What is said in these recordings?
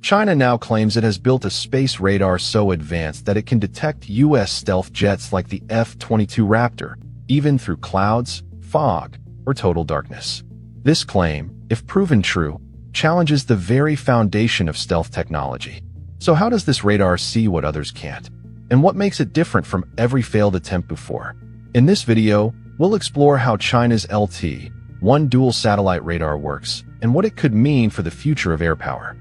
China now claims it has built a space radar so advanced that it can detect U.S. stealth jets like the F-22 Raptor, even through clouds, fog, or total darkness. This claim, if proven true, challenges the very foundation of stealth technology. So how does this radar see what others can't? And what makes it different from every failed attempt before? In this video, we'll explore how China's LT-1 dual satellite radar works and what it could mean for the future of air power.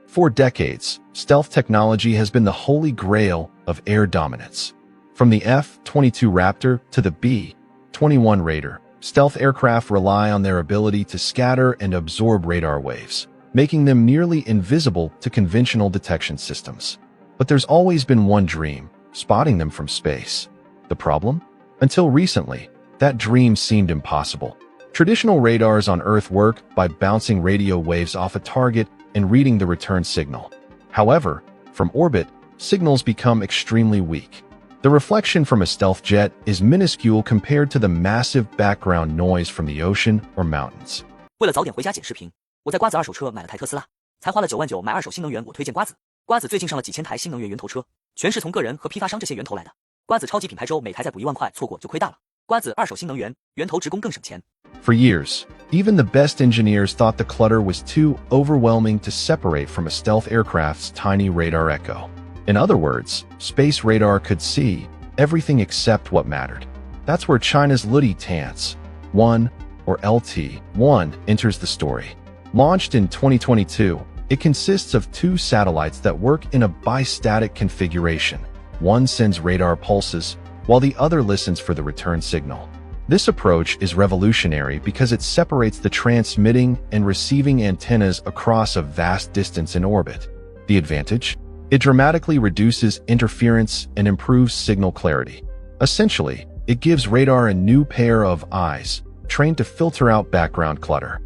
For decades, stealth technology has been the holy grail of air dominance. From the F-22 Raptor to the B-21 Raider, stealth aircraft rely on their ability to scatter and absorb radar waves, making them nearly invisible to conventional detection systems. But there's always been one dream: spotting them from space. The problem? Until recently, that dream seemed impossible. Traditional radars on Earth work by bouncing radio waves off a target and reading the return signal. However, from orbit, signals become extremely weak. The reflection from a stealth jet is minuscule compared to the massive background noise from the ocean or mountains. 为了早点回家剪视频，我在瓜子二手车买了台特斯拉，才花了9万9买二手新能源。我推荐瓜子，瓜子最近上了几千台新能源源头车，全是从个人和批发商这些源头来的。瓜子超级品牌周每台再补1万块，错过就亏大了。瓜子二手新能源源头直供更省钱。For years, even the best engineers thought the clutter was too overwhelming to separate from a stealth aircraft's tiny radar echo. In other words, space radar could see everything except what mattered. That's where China's LT-1, or LT-1, enters the story. Launched in 2022, it consists of two satellites that work in a bistatic configuration. One sends radar pulses, while the other listens for the return signal. This approach is revolutionary because it separates the transmitting and receiving antennas across a vast distance in orbit. The advantage? It dramatically reduces interference and improves signal clarity. Essentially, it gives radar a new pair of eyes, trained to filter out background clutter.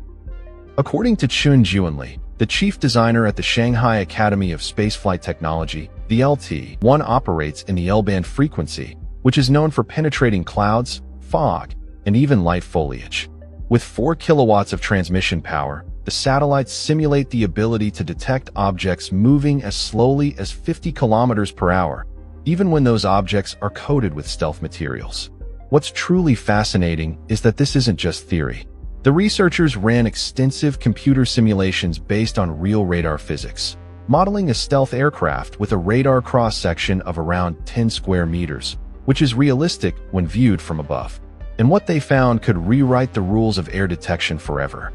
According to Chun Juanli, the chief designer at the Shanghai Academy of Spaceflight Technology, the LT-1 operates in the L-band frequency, which is known for penetrating clouds, fog, and even light foliage. With 4 kilowatts of transmission power, the satellites simulate the ability to detect objects moving as slowly as 50 kilometers per hour, even when those objects are coated with stealth materials. What's truly fascinating is that this isn't just theory. The researchers ran extensive computer simulations based on real radar physics, modeling a stealth aircraft with a radar cross-section of around 10 square meters, which is realistic when viewed from above. And what they found could rewrite the rules of air detection forever.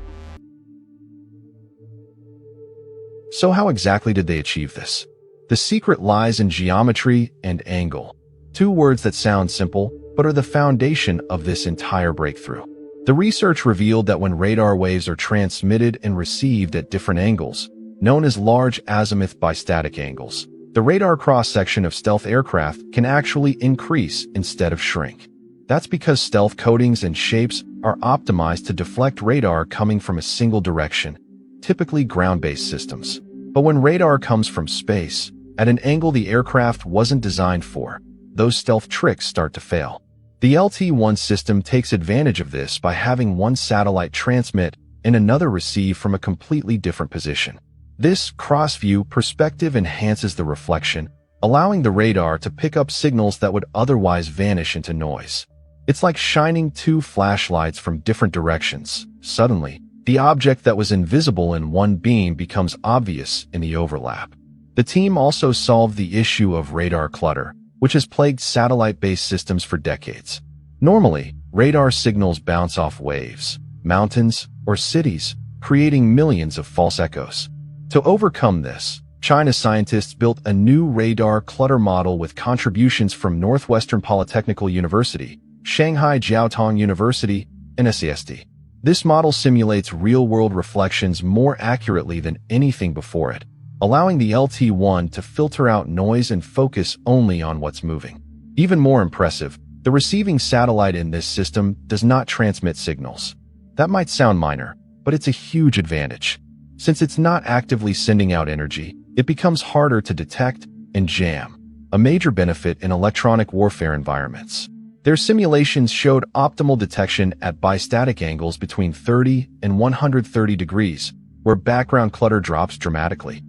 So how exactly did they achieve this? The secret lies in geometry and angle, two words that sound simple, but are the foundation of this entire breakthrough. The research revealed that when radar waves are transmitted and received at different angles, known as large azimuth bistatic angles, the radar cross-section of stealth aircraft can actually increase instead of shrink. That's because stealth coatings and shapes are optimized to deflect radar coming from a single direction, typically ground-based systems. But when radar comes from space, at an angle the aircraft wasn't designed for, those stealth tricks start to fail. The LT-1 system takes advantage of this by having one satellite transmit and another receive from a completely different position. This cross-view perspective enhances the reflection, allowing the radar to pick up signals that would otherwise vanish into noise. It's like shining two flashlights from different directions. Suddenly, the object that was invisible in one beam becomes obvious in the overlap. The team also solved the issue of radar clutter, which has plagued satellite-based systems for decades. Normally, radar signals bounce off waves, mountains, or cities, creating millions of false echoes. To overcome this, China scientists built a new radar clutter model with contributions from Northwestern Polytechnical University, Shanghai Jiaotong University, and SASD. This model simulates real-world reflections more accurately than anything before it, allowing the LT-1 to filter out noise and focus only on what's moving. Even more impressive, the receiving satellite in this system does not transmit signals. That might sound minor, but it's a huge advantage. Since it's not actively sending out energy, it becomes harder to detect and jam, a major benefit in electronic warfare environments. Their simulations showed optimal detection at bistatic angles between 30 and 130 degrees, where background clutter drops dramatically.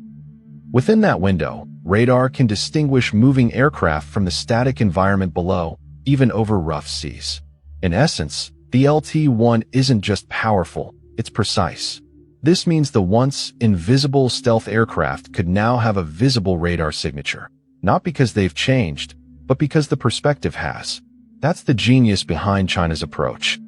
Within that window, radar can distinguish moving aircraft from the static environment below, even over rough seas. In essence, the LT-1 isn't just powerful, it's precise. This means the once invisible stealth aircraft could now have a visible radar signature, not because they've changed, but because the perspective has. That's the genius behind China's approach.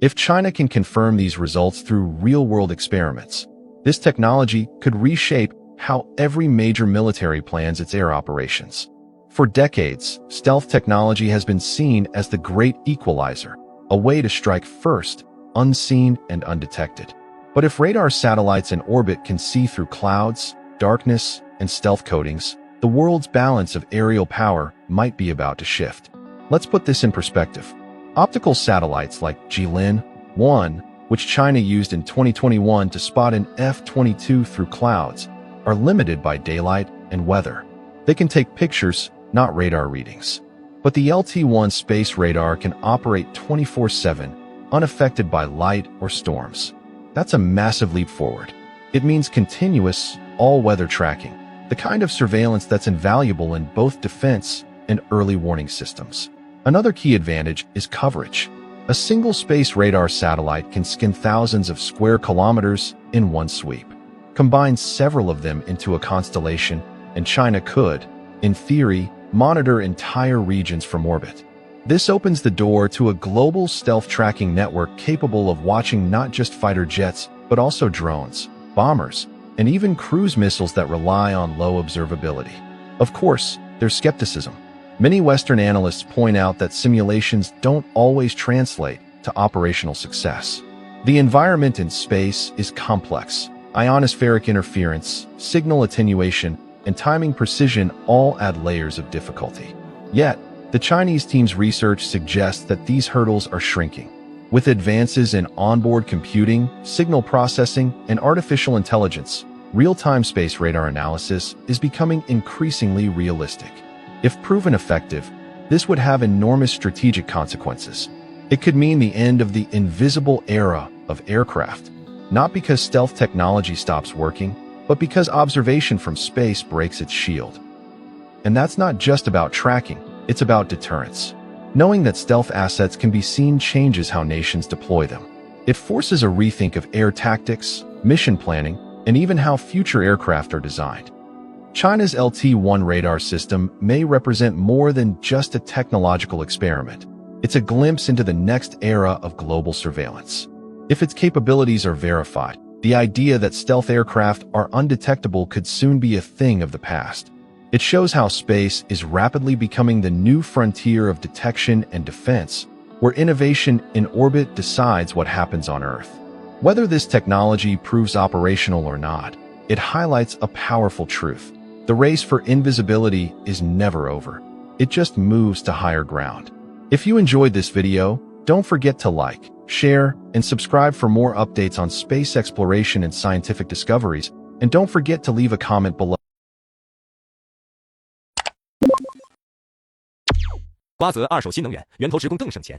If China can confirm these results through real-world experiments, this technology could reshape how every major military plans its air operations. For decades, stealth technology has been seen as the great equalizer, a way to strike first, unseen and undetected. But if radar satellites in orbit can see through clouds, darkness, and stealth coatings, the world's balance of aerial power might be about to shift. Let's put this in perspective. Optical satellites like Jilin-1, which China used in 2021 to spot an F-22 through clouds, are limited by daylight and weather. They can take pictures, not radar readings. But the LT-1 space radar can operate 24/7, unaffected by light or storms. That's a massive leap forward. It means continuous, all-weather tracking, the kind of surveillance that's invaluable in both defense and early warning systems. Another key advantage is coverage. A single space radar satellite can scan thousands of square kilometers in one sweep. Combine several of them into a constellation, and China could, in theory, monitor entire regions from orbit. This opens the door to a global stealth tracking network capable of watching not just fighter jets, but also drones, bombers, and even cruise missiles that rely on low observability. Of course, there's skepticism. Many Western analysts point out that simulations don't always translate to operational success. The environment in space is complex. Ionospheric interference, signal attenuation, and timing precision all add layers of difficulty. Yet, the Chinese team's research suggests that these hurdles are shrinking. With advances in onboard computing, signal processing, and artificial intelligence, real-time space radar analysis is becoming increasingly realistic. If proven effective, this would have enormous strategic consequences. It could mean the end of the invisible era of aircraft, not because stealth technology stops working, but because observation from space breaks its shield. And that's not just about tracking, it's about deterrence. Knowing that stealth assets can be seen changes how nations deploy them. It forces a rethink of air tactics, mission planning, and even how future aircraft are designed. China's LT-1 radar system may represent more than just a technological experiment. It's a glimpse into the next era of global surveillance. If its capabilities are verified, the idea that stealth aircraft are undetectable could soon be a thing of the past. It shows how space is rapidly becoming the new frontier of detection and defense, where innovation in orbit decides what happens on Earth. Whether this technology proves operational or not, it highlights a powerful truth. The race for invisibility is never over. It just moves to higher ground. If you enjoyed this video, don't forget to like, share, and subscribe for more updates on space exploration and scientific discoveries, and don't forget to leave a comment below. 瓜则二手新能源，源头直供更省钱。